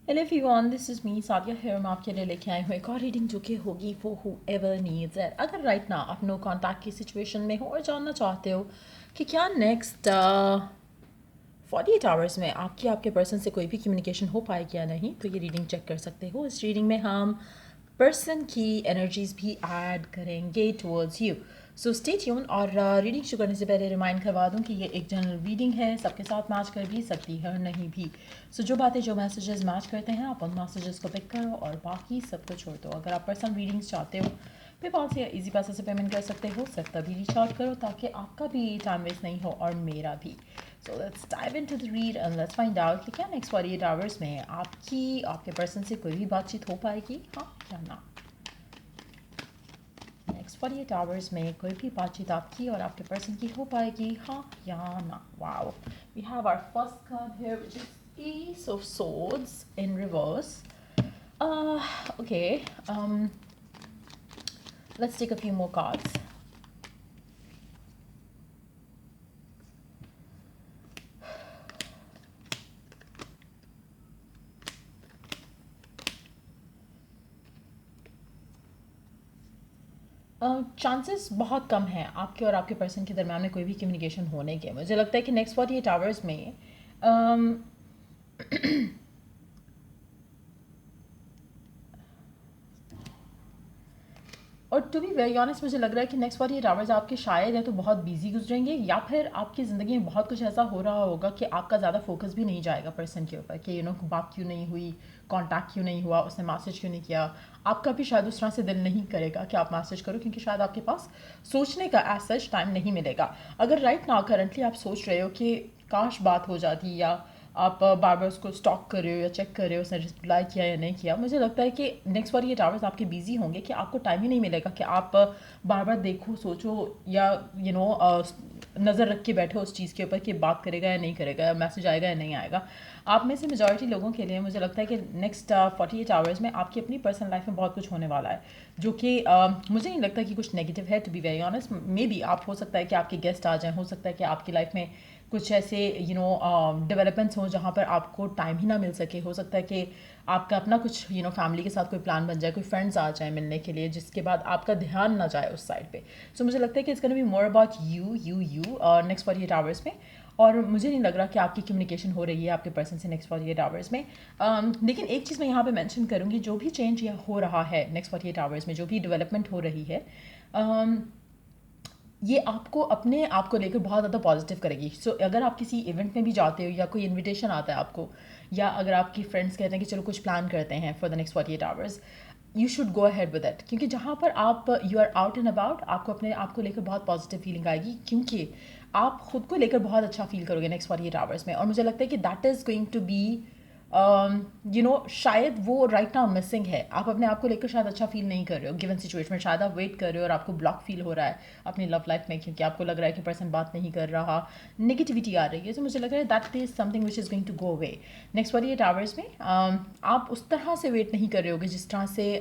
Hello everyone, this is me Sadiya here. मैं आपके लिए लेके आई हूँ एक और रीडिंग जो कि होगी for who ever needs it. अगर राइट ना आप नो कॉन्टैक्ट की सिचुएशन में हो और जानना चाहते हो कि क्या नेक्स्ट 48 आवर्स में आपकी आपके पर्सन से कोई भी कम्युनिकेशन हो पाएगी या नहीं, तो ये रीडिंग चेक कर सकते हो। इस रीडिंग में हम पर्सन की एनर्जीज भी ऐड करेंगे towards you. So stay tune. और रीडिंग शुरू करने से पहले रिमाइंड करवा दूं कि ये एक जनरल रीडिंग है, सबके साथ मैच कर भी सकती है और नहीं भी। सो जो बातें जो मैसेजेस मैच करते हैं आप उन मैसेजेस को पिक करो और बाकी सबको छोड़ दो। अगर आप पर्सन रीडिंग्स चाहते हो पेपाल से या इजी पैसे से पेमेंट कर सकते हो, सिर्फ तभी रीच आउट करो ताकि आपका भी टाइम वेस्ट नहीं हो और मेरा भी। So let's dive into the read and let's find out कि क्या नेक्स्ट 48 आवर्स में आपकी आपके पर्सन से कोई भी बातचीत हो पाएगी, हाँ या ना। नेक्स्ट 48 आवर्स में कोई भी बातचीत आपकी और आपके पर्सन की हो पाएगी, हाँ या ना। Wow, we have our first card here which is ace of swords in reverse. Okay, let's take a few more cards. Chances बहुत कम हैं आपके और आपके पर्सन के दरम्यान में कोई भी कम्युनिकेशन होने के। मुझे लगता है कि नेक्स्ट 48 आवर्स में और टू बी वेरी ऑनेस्ट मुझे लग रहा है कि नेक्स्ट 48 आवर्स आपके शायद या तो बहुत बिजी गुजरेंगे या फिर आपकी ज़िंदगी में बहुत कुछ ऐसा हो रहा होगा कि आपका ज़्यादा फोकस भी नहीं जाएगा पर्सन के ऊपर कि बात क्यों नहीं हुई, कांटेक्ट क्यों नहीं हुआ, उसने मैसेज क्यों नहीं किया। आपका भी शायद उस तरह से दिल नहीं करेगा कि आप मैसेज करो क्योंकि शायद आपके पास सोचने का एज सच टाइम नहीं मिलेगा। अगर राइट नाउ करंटली आप सोच रहे हो कि काश बात हो जाती या आप बार बार उसको स्टॉक कर रहे हो या चेक कर रहे हो उसने रिप्लाई किया या नहीं किया, मुझे लगता है कि नेक्स्ट 48 आवर्स आपके बिजी होंगे कि आपको टाइम ही नहीं मिलेगा कि आप बार बार देखो सोचो या नज़र रख के बैठो उस चीज़ के ऊपर कि बात करेगा या नहीं करेगा या मैसेज आएगा या नहीं आएगा। आप में से मेजॉरिटी लोगों के लिए मुझे लगता है कि नेक्स्ट 48 आवर्स में आपकी अपनी पर्सनल लाइफ में बहुत कुछ होने वाला है जो कि मुझे नहीं लगता कि कुछ नेगेटिव है। To be very honest, maybe आप हो सकता है कि आपके गेस्ट आ जाएं, हो सकता है कि आपकी लाइफ में कुछ ऐसे डेवलपमेंट्स हों जहाँ पर आपको टाइम ही ना मिल सके। हो सकता है कि आपका अपना कुछ फैमिली के साथ कोई प्लान बन जाए, कोई फ्रेंड्स आ जाए मिलने के लिए जिसके बाद आपका ध्यान ना जाए उस साइड पे। सो मुझे लगता है कि it's gonna be more about you next 48 hours में। और मुझे नहीं लग रहा कि आपकी कम्युनिकेशन हो रही है आपके पर्सन से नेक्स्ट 48 आवर्स में। लेकिन एक चीज़ मैं यहाँ पे मेंशन करूँगी, जो भी चेंज यह हो रहा है नेक्स्ट 48 आवर्स में, जो भी डेवलपमेंट हो रही है, ये आपको अपने आप को लेकर बहुत ज़्यादा पॉजिटिव करेगी। सो अगर आप किसी इवेंट में भी जाते हो या कोई इनविटेशन आता है आपको, या अगर आपकी फ्रेंड्स कहते हैं कि चलो कुछ प्लान करते हैं for the next 48 hours, you should go ahead with it. क्योंकि जहाँ पर आप you are out and about, आपको अपने आप को लेकर बहुत पॉजिटिव फीलिंग आएगी क्योंकि आप खुद को लेकर बहुत अच्छा फील करोगे नेक्स्ट 48 आवर्स में। और मुझे लगता है कि that is going to be शायद वो राइट नाउ मिसिंग है। आप अपने आप को लेकर शायद अच्छा फील नहीं कर रहे हो गिवन सिचुएशन में, शायद आप वेट कर रहे हो और आपको ब्लॉक फील हो रहा है अपनी लव लाइफ में क्योंकि आपको लग रहा है कि पर्सन बात नहीं कर रहा, नेगेटिविटी आ रही है। तो मुझे लग रहा है that is something which is going to go away next 48 hours में। आप उस तरह से वेट नहीं कर रहे होगे जिस तरह से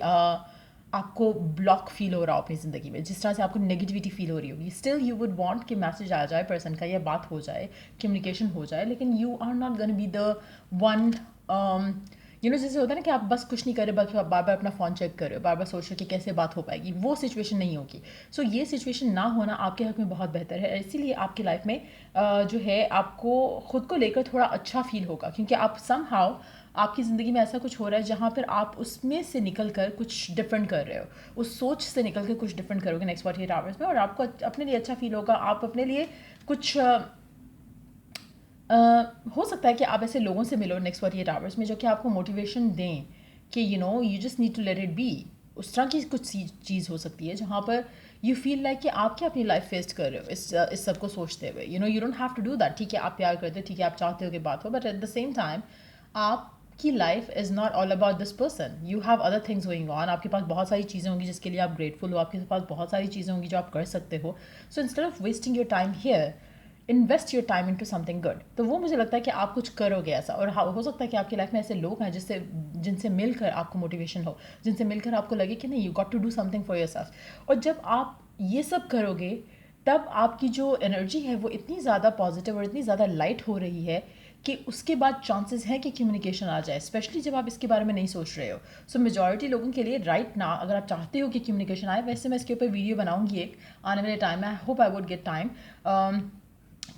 आपको ब्लॉक फील हो रहा हो अपनी ज़िंदगी में, जिस तरह से आपको नेगेटिविटी फील हो रही होगी। स्टिल यू वुड वांट कि मैसेज आ जाए पर्सन का या बात हो जाए, कम्युनिकेशन हो जाए, लेकिन you are not gonna be the one जैसे होता है ना कि आप बस कुछ नहीं कर रहे बल्कि आप बार बार अपना फ़ोन चेक कर रहे हो, बार बार सोच रहे हो कि कैसे बात हो पाएगी। वो सिचुएशन नहीं होगी। सो ये सिचुएशन ना होना आपके हक में बहुत बेहतर है। इसीलिए आपकी लाइफ में जो है आपको खुद को लेकर थोड़ा अच्छा फील होगा क्योंकि आप समहाउ आपकी ज़िंदगी में ऐसा कुछ हो रहा है जहाँ पर आप उसमें से निकल कर कुछ डिफरेंट कर रहे हो, उस सोच से निकल कर कुछ डिफरेंट करोगे नेक्स्ट 48 आवर्स में, और आपको अपने लिए अच्छा फील होगा। आप अपने लिए कुछ हो सकता है कि आप ऐसे लोगों से मिलो नेक्स्ट 48 आवर्स में जो कि आपको मोटिवेशन दें कि you just need to let it be. उस तरह की कुछ चीज़ हो सकती है जहाँ पर यू फील लाइक कि आप क्या अपनी लाइफ फेस्ट कर रहे हो इस सब को सोचते हुए। You don't have to do that. ठीक है, आप प्यार करते हो, ठीक है, आप चाहते हो कि बात हो, but at the same time आपकी life is not all about this person. You have other things going on. आपके पास बहुत सारी चीज़ें होंगी जिसके लिए आप ग्रेटफुल हो, आपके पास बहुत सारी चीज़ें होंगी जो आप कर सकते हो। So instead of wasting your time here, invest your time into something good. तो वो मुझे लगता है कि आप कुछ करोगे ऐसा। और हो सकता है कि आपकी लाइफ में ऐसे लोग हैं जिनसे मिलकर आपको मोटिवेशन हो, जिनसे मिलकर आपको लगे कि नहीं, you got to do something for yourself. और जब आप ये सब करोगे तब आपकी जो एनर्जी है वो इतनी ज़्यादा पॉजिटिव और इतनी ज़्यादा लाइट हो रही है कि उसके बाद चांसेस हैं कि कम्युनिकेशन आ जाए, स्पेशली जब आप इसके बारे में नहीं सोच रहे हो। सो मेजॉरिटी लोगों के लिए राइट ना, अगर आप चाहते हो कि कम्युनिकेशन आए, वैसे मैं इसके ऊपर वीडियो बनाऊंगी एक आने वाले टाइम में, I hope I would get time,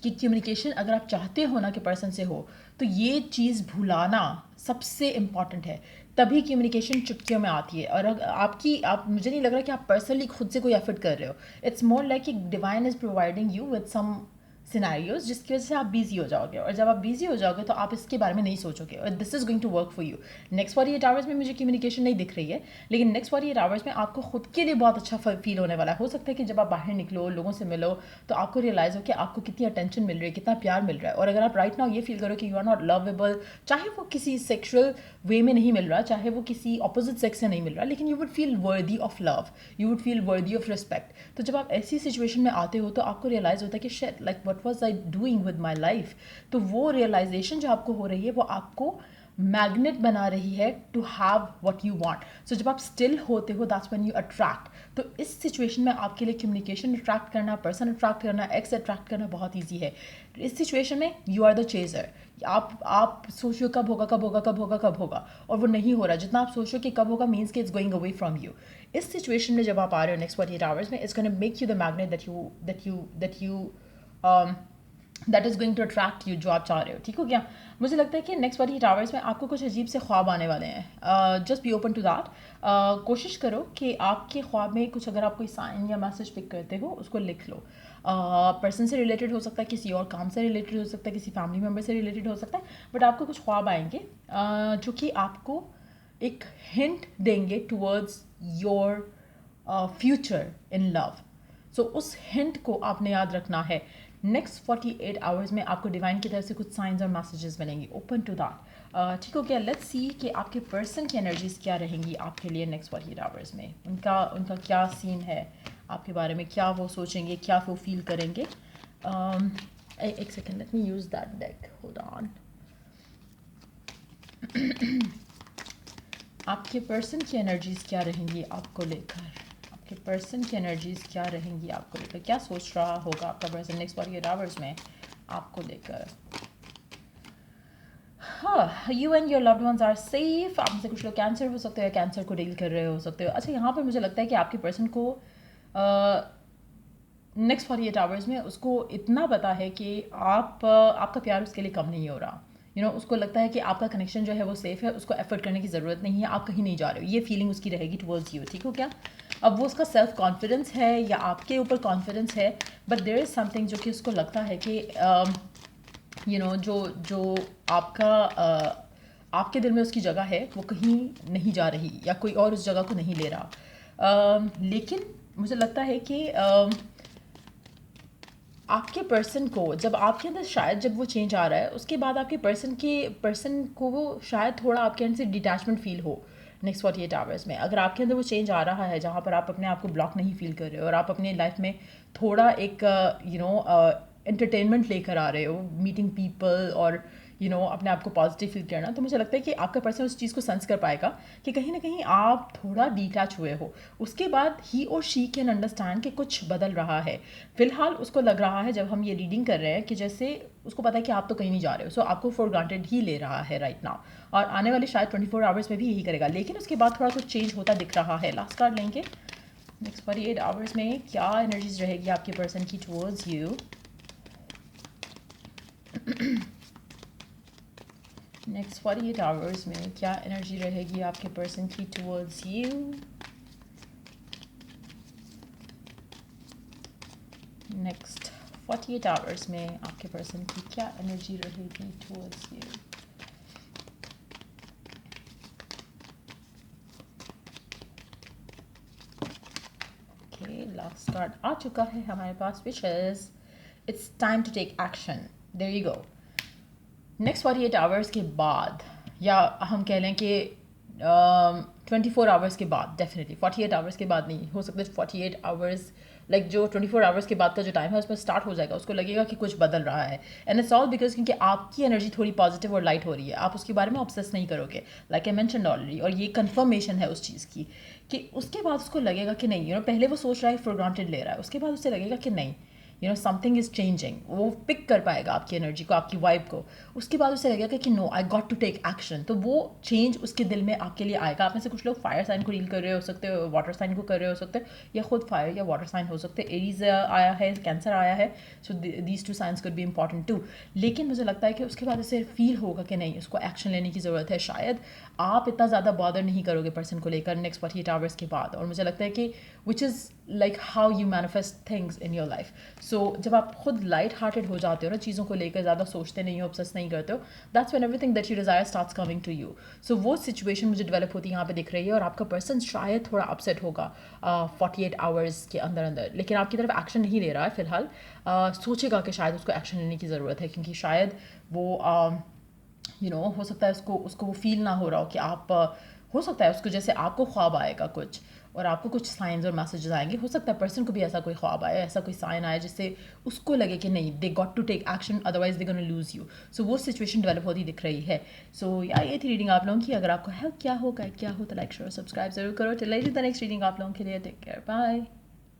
कि कम्युनिकेशन अगर आप चाहते हो ना कि पर्सन से हो, तो ये चीज़ भुलाना सबसे इम्पॉर्टेंट है। तभी कम्युनिकेशन चुटकियों में आती है। और आप मुझे नहीं लग रहा कि आप पर्सनली खुद से कोई एफर्ट कर रहे हो। इट्स मोर लाइक कि divine is providing you with some scenarios जिसकी वजह से आप बिजी हो जाओगे, और जब आप बिजी हो जाओगे तो आप इसके बारे में नहीं सोचोगे, और this is going to work for you. Next 48 hours में मुझे कम्युनिकेशन नहीं दिख रही है, लेकिन नेक्स्ट 48 आवर्स में आपको खुद के लिए बहुत अच्छा फील होने वाला है। हो सकता है कि जब आप बाहर निकलो, लोगों से मिलो, तो आपको रियलाइज़ हो कि आपको कितनी अटेंशन मिल रही है, कितना प्यार मिल रहा है। और अगर आप राइट नाउ ये फील करो कि यू आर नॉट लवेबल, चाहे वो किसी सेक्शुअल वे में नहीं मिल रहा, चाहे वो किसी अपोजिट सेक्स से नहीं मिल रहा, लेकिन you would feel worthy of love, you would feel worthy of respect. तो जब आप ऐसी सिचुएशन में आते हो तो आपको रियलाइज़ होता है कि shit, like what was I doing with my life. तो वो रियलाइजेशन जो आपको हो रही है वो आपको मैग्नेट बना रही है to have what you want. So जब आप स्टिल होते हो, दैट्स व्हेन यू अट्रैक्ट। तो इस सिचुएशन में आपके लिए कम्युनिकेशन अट्रैक्ट करना, पर्सन अट्रैक्ट करना, एक्स अट्रैक्ट करना बहुत ईजी है। इस सिचुएशन में यू आर द चेजर। आप सोच रहे हो कब होगा कब होगा कब होगा कब होगा, और वो नहीं हो रहा। जितना आप सोच रहे हो कि कब होगा मीन्स कि it's going away from you. इस सिचुएशन में जब आप आ रहे हो नेक्स्ट 48 आवर्स में, it's gonna make you the magnet that is going to attract you, जो आप चाह रहे हो। ठीक हो गया। मुझे लगता है कि नेक्स्ट 48 आवर्स में आपको कुछ अजीब से ख्वाब आने वाले हैं। Just be open to that. कोशिश करो कि आपके ख्वाब में कुछ, अगर आप कोई साइन या मैसेज पिक करते हो, उसको लिख लो। पर्सन से रिलेटेड हो सकता है, किसी और काम से रिलेटेड हो सकता है, किसी फैमिली मेम्बर से रिलेटेड हो सकता है, बट आपको कुछ ख्वाब आएंगे जो कि आपको एक हिंट देंगे towards your future in love. So उस हिंट को आपने याद रखना है। नेक्स्ट 48 आवर्स में आपको डिवाइन की तरफ से कुछ साइंस और मैसेजेस मिलेंगे। Open to that. ठीक हो गया। लेट्स सी कि आपके पर्सन की एनर्जीज क्या रहेंगी आपके लिए नेक्स्ट 48 आवर्स में। उनका क्या सीन है आपके बारे में, क्या वो सोचेंगे, क्या वो फील करेंगे। एक second, let me use that deck, hold on. आपके पर्सन की एनर्जीज क्या रहेंगी आपको लेकर, आपके पर्सन की एनर्जीज क्या रहेंगी आपको लेकर, क्या सोच रहा होगा आपका पर्सन नेक्स्ट 48 आवर्स में आपको लेकर। हाँ, you and your loved ones are safe. आप में से कुछ लोग कैंसर हो सकते हो, कैंसर को डील कर रहे हो सकते हो। अच्छा, यहाँ पर मुझे लगता है कि आपके पर्सन को नेक्स्ट 48 आवर्स में उसको इतना पता है कि आपका प्यार उसके लिए कम नहीं हो रहा। उसको लगता है कि आपका कनेक्शन जो है वो सेफ है, उसको एफर्ट करने की ज़रूरत नहीं है, आप कहीं नहीं जा रहे हो, ये फीलिंग उसकी रहेगी टुवर्ड्स यू। ठीक हो क्या। अब वो उसका सेल्फ कॉन्फिडेंस है या आपके ऊपर कॉन्फिडेंस है, बट देयर इज़ समथिंग जो कि उसको लगता है कि जो आपके दिल में उसकी जगह है वो कहीं नहीं जा रही, या कोई और उस जगह को नहीं ले रहा। लेकिन मुझे लगता है कि आपके पर्सन को जब आपके अंदर शायद जब वो चेंज आ रहा है, उसके बाद आपके पर्सन को वो शायद थोड़ा आपके अंदर से डिटैचमेंट फील हो नेक्स्ट 48 आवर्स में। अगर आपके अंदर वो चेंज आ रहा है जहाँ पर आप अपने आप को ब्लॉक नहीं फील कर रहे हो, और आप अपने लाइफ में थोड़ा एक एंटरटेनमेंट लेकर आ रहे हो, मीटिंग पीपल और अपने आप को पॉजिटिव फील करना, तो मुझे लगता है कि आपका पर्सन उस चीज़ को सेंस कर पाएगा कि कहीं ना कहीं आप थोड़ा डिटैच हुए हो। उसके बाद ही और शी कैन अंडरस्टैंड कि कुछ बदल रहा है। फिलहाल उसको लग रहा है, जब हम ये रीडिंग कर रहे हैं, कि जैसे उसको पता है कि आप तो कहीं नहीं जा रहे हो, सो आपको फॉर ग्रांटेड ही ले रहा है राइट नाउ, और आने वाले शायद 24 आवर्स में भी यही करेगा। लेकिन उसके बाद थोड़ा कुछ चेंज होता दिख रहा है। लास्ट कार्ड लेंगे। नेक्स्ट 48 आवर्स में क्या एनर्जीज रहेगी आपके पर्सन की टुवर्ड्स यू। नेक्स्ट 48 आवर्स में क्या एनर्जी रहेगी आपके पर्सन की टुवर्ड्स यू। नेक्स्ट 48 आवर्स में आपके पर्सन की क्या एनर्जी रहेगी towards you. Okay, last card आ चुका है हमारे पास, which is it's time to take action. There you go. Next 48 hours के बाद, या हम कह लें कि 24 आवर्स के बाद, डेफिनेटली 48 आवर्स के बाद नहीं हो सकता। 48 आवर्स लाइक जो 24 आवर्स के बाद का जो टाइम है उसमें स्टार्ट हो जाएगा, उसको लगेगा कि कुछ बदल रहा है। एंड इट्स ऑल बिकॉज क्योंकि आपकी एनर्जी थोड़ी पॉजिटिव और लाइट हो रही है, आप उसके बारे में ऑब्सेस नहीं करोगे, लाइक आई मेंशन्ड ऑलरेडी। और ये कंफर्मेशन है उस चीज़ की कि उसके बाद उसको लगेगा कि नहीं, पहले वो सोच रहा है फॉर ग्रांटेड ले रहा है, उसके बाद उसे लगेगा कि नहीं, समथिंग इज़ चेंजिंग, वो पिक कर पाएगा आपकी एनर्जी को, आपकी वाइब को। उसके बाद उसे लगेगा कि no I got to take action, तो वो चेंज उसके दिल में आपके लिए आएगा। आप में से कुछ लोग फायर साइन को डील कर रहे हो सकते हो, वाटर साइन को कर रहे हो सकते हो, या खुद फायर या वाटर साइन हो सकते हैं। एरीज आया है, कैंसर आया है, so these two signs could be important too. लेकिन मुझे लगता है कि उसके बाद उसे फील होगा कि नहीं, उसको एक्शन लेने की ज़रूरत है। शायद आप इतना ज़्यादा बॉदर नहीं करोगे पर्सन को लेकर नेक्स्ट 48 आवर्स के बाद। और मुझे लगता है कि which is like how you manifest things in your life. So जब आप खुद लाइट हार्टेड हो जाते हो ना, चीज़ों को लेकर ज़्यादा सोचते नहीं हो, ऑब्सेस नहीं करते हो, that's when everything that you desire starts coming to you. So वो सिचुएशन मुझे डेवलप होती यहाँ पे दिख रही है, और आपका पर्सन शायद थोड़ा अपसेट होगा 48 आवर्स के अंदर अंदर, लेकिन आपकी तरफ एक्शन नहीं ले रहा है फिलहाल। सोचेगा कि शायद उसको एक्शन लेने की ज़रूरत है, क्योंकि शायद वो हो सकता है उसको वो फील ना हो रहा हो कि आप हो सकता है उसको जैसे आपको ख्वाब आएगा कुछ, और आपको कुछ साइंस और मैसेजेस आएंगे। हो सकता है पर्सन को भी ऐसा कोई ख्वाब आए, ऐसा कोई साइन आए जिससे उसको लगे कि नहीं, they got to take action, otherwise they gonna lose you. So वो सिचुएशन डेवलप होती दिख रही है। सो या ये थी रीडिंग आप लोगों की। अगर आपको हेल्प क्या हो, गाइड क्या हो, तो लाइक शेयर सब्सक्राइब जरूर करो। टिल द नेक्स्ट रीडिंग आप लोगों के लिए, टेक केयर, बाय।